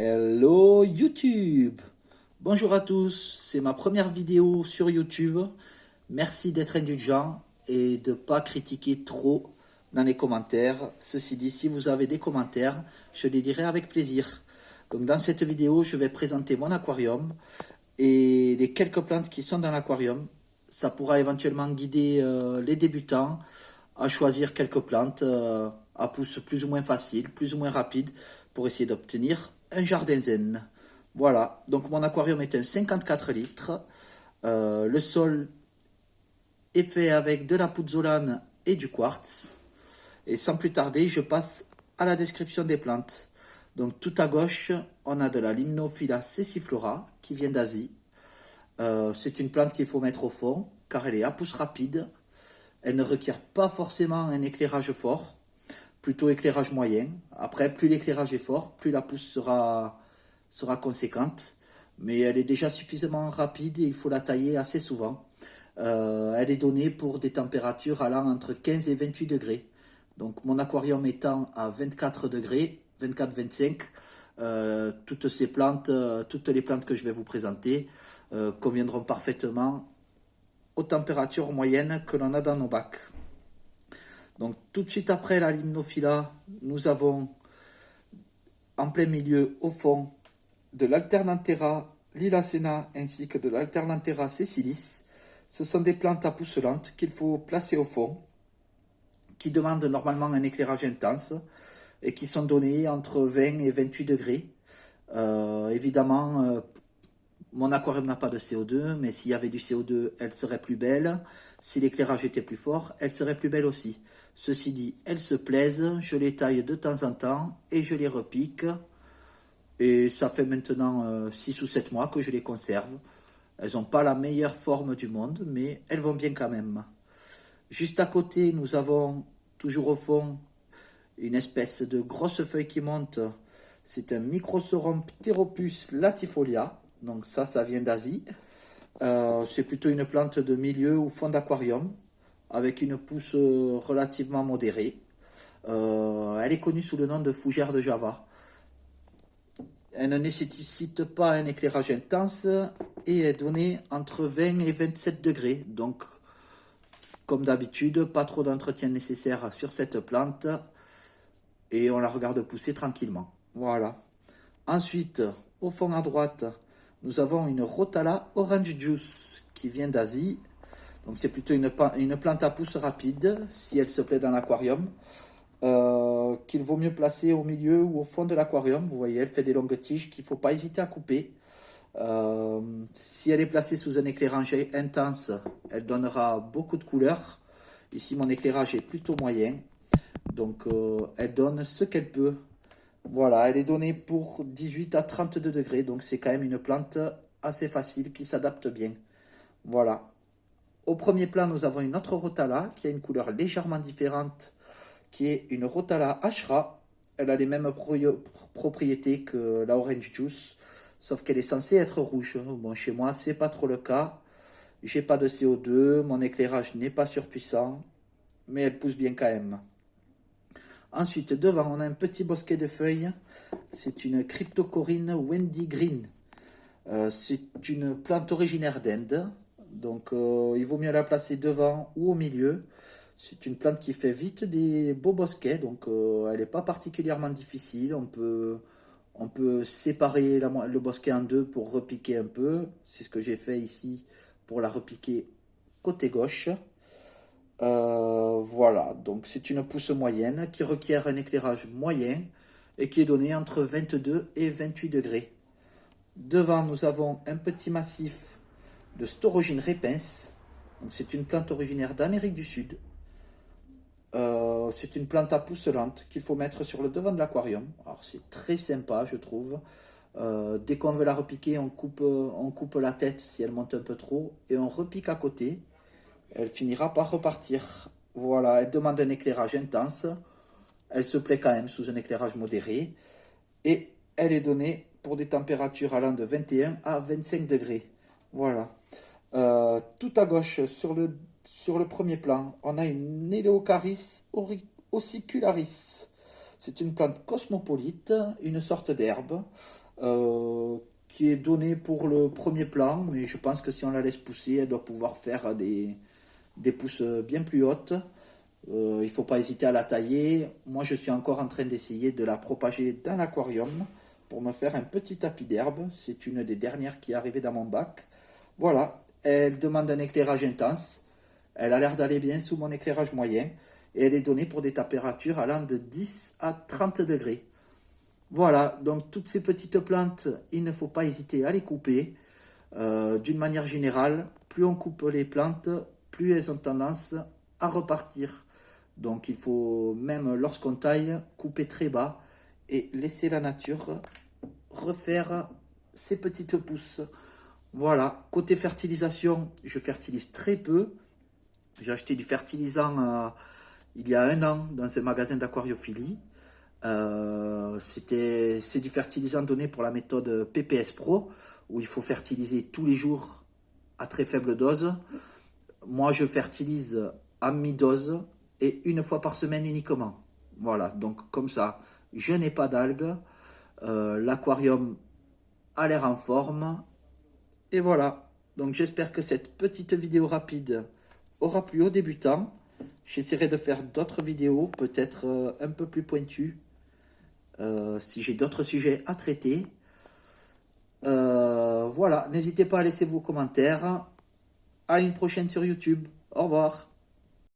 Hello YouTube! Bonjour à tous, c'est ma première vidéo sur YouTube. Merci d'être indulgent et de ne pas critiquer trop dans les commentaires. Ceci dit, si vous avez des commentaires, je les lirai avec plaisir. Donc dans cette vidéo, je vais présenter mon aquarium et les quelques plantes qui sont dans l'aquarium. Ça pourra éventuellement guider les débutants à choisir quelques plantes à pousse plus ou moins facile, plus ou moins rapide pour essayer d'obtenir un jardin zen. Voilà, donc mon aquarium est un 54 litres. Le sol est fait avec de la pouzzolane et du quartz. Et sans plus tarder, je passe à la description des plantes. Donc tout à gauche, on a de la Limnophila sessiflora qui vient d'Asie. C'est une plante qu'il faut mettre au fond car elle est à pousse rapide. Elle ne requiert pas forcément un éclairage fort, plutôt éclairage moyen. Après, plus l'éclairage est fort, plus la pousse sera conséquente. Mais elle est déjà suffisamment rapide et il faut la tailler assez souvent. Elle est donnée pour des températures allant entre 15 et 28 degrés. Donc mon aquarium étant à 24 degrés, 24-25, toutes ces plantes, toutes les plantes que je vais vous présenter conviendront parfaitement aux températures moyennes que l'on a dans nos bacs. Donc tout de suite après la Limnophila, nous avons en plein milieu, au fond, de l'Alternanthera lilacena ainsi que de l'Alternanthera sessilis. Ce sont des plantes à pousse lente qu'il faut placer au fond, qui demandent normalement un éclairage intense et qui sont données entre 20 et 28 degrés. Évidemment, mon aquarium n'a pas de CO2, mais s'il y avait du CO2, elle serait plus belle. Si l'éclairage était plus fort, elle serait plus belle aussi. Ceci dit, elles se plaisent, je les taille de temps en temps et je les repique. Et ça fait maintenant 6 ou 7 mois que je les conserve. Elles n'ont pas la meilleure forme du monde, mais elles vont bien quand même. Juste à côté, nous avons, toujours au fond, une espèce de grosse feuille qui monte. C'est un Microsorum pteropus latifolia. Donc ça vient d'Asie. C'est plutôt une plante de milieu ou fond d'aquarium, avec une pousse relativement modérée. Elle est connue sous le nom de fougère de Java. Elle ne nécessite pas un éclairage intense et est donnée entre 20 et 27 degrés. Donc, comme d'habitude, pas trop d'entretien nécessaire sur cette plante et on la regarde pousser tranquillement. Voilà. Ensuite, au fond à droite, nous avons une Rotala Orange Juice qui vient d'Asie. Donc c'est plutôt une plante à pousse rapide si elle se plaît dans l'aquarium. Qu'il vaut mieux placer au milieu ou au fond de l'aquarium. Vous voyez, elle fait des longues tiges qu'il ne faut pas hésiter à couper. Si elle est placée sous un éclairage intense, elle donnera beaucoup de couleurs. Ici, mon éclairage est plutôt moyen. Donc, elle donne ce qu'elle peut. Voilà, elle est donnée pour 18 à 32 degrés. Donc, c'est quand même une plante assez facile qui s'adapte bien. Voilà. Au premier plan, nous avons une autre Rotala qui a une couleur légèrement différente, qui est une Rotala Ashra. Elle a les mêmes propriétés que la Orange Juice, sauf qu'elle est censée être rouge. Bon, chez moi, c'est pas trop le cas. J'ai pas de CO2, mon éclairage n'est pas surpuissant, mais elle pousse bien quand même. Ensuite, devant, on a un petit bosquet de feuilles. C'est une Cryptocoryne Wendy Green. C'est une plante originaire d'Inde. Donc, il vaut mieux la placer devant ou au milieu. C'est une plante qui fait vite des beaux bosquets. Donc, elle n'est pas particulièrement difficile. On peut séparer le bosquet en deux pour repiquer un peu. C'est ce que j'ai fait ici pour la repiquer côté gauche. Voilà, donc c'est une pousse moyenne qui requiert un éclairage moyen et qui est donné entre 22 et 28 degrés. Devant, nous avons un petit massif de Storogine repens. C'est une plante originaire d'Amérique du Sud. C'est une plante à pousse lente qu'il faut mettre sur le devant de l'aquarium. Alors c'est très sympa, je trouve. Dès qu'on veut la repiquer, on coupe la tête si elle monte un peu trop et on repique à côté. Elle finira par repartir. Voilà, elle demande un éclairage intense. Elle se plaît quand même sous un éclairage modéré. Et elle est donnée pour des températures allant de 21 à 25 degrés. Voilà. Tout à gauche, sur le premier plan, on a une Eleocharis ossicularis. C'est une plante cosmopolite, une sorte d'herbe. qui est donnée pour le premier plan, mais je pense que si on la laisse pousser, elle doit pouvoir faire des pousses bien plus hautes. Il ne faut pas hésiter à la tailler. Moi, je suis encore en train d'essayer de la propager dans l'aquarium pour me faire un petit tapis d'herbe. C'est une des dernières qui est arrivée dans mon bac. Voilà, elle demande un éclairage intense. Elle a l'air d'aller bien sous mon éclairage moyen. Et elle est donnée pour des températures allant de 10 à 30 degrés. Voilà, donc toutes ces petites plantes, il ne faut pas hésiter à les couper. D'une manière générale, plus on coupe les plantes, plus elles ont tendance à repartir. Donc il faut, même lorsqu'on taille, couper très bas et laisser la nature refaire ses petites pousses. Voilà, côté fertilisation, je fertilise très peu. J'ai acheté du fertilisant il y a un an dans un magasin d'aquariophilie. C'est du fertilisant donné pour la méthode PPS Pro, où il faut fertiliser tous les jours à très faible dose. Moi, je fertilise à mi-dose et une fois par semaine uniquement. Voilà, donc comme ça, je n'ai pas d'algues. L'aquarium a l'air en forme. Et voilà, donc j'espère que cette petite vidéo rapide aura plu aux débutants. J'essaierai de faire d'autres vidéos, peut-être un peu plus pointues, si j'ai d'autres sujets à traiter. Voilà, n'hésitez pas à laisser vos commentaires. À une prochaine sur YouTube. Au revoir.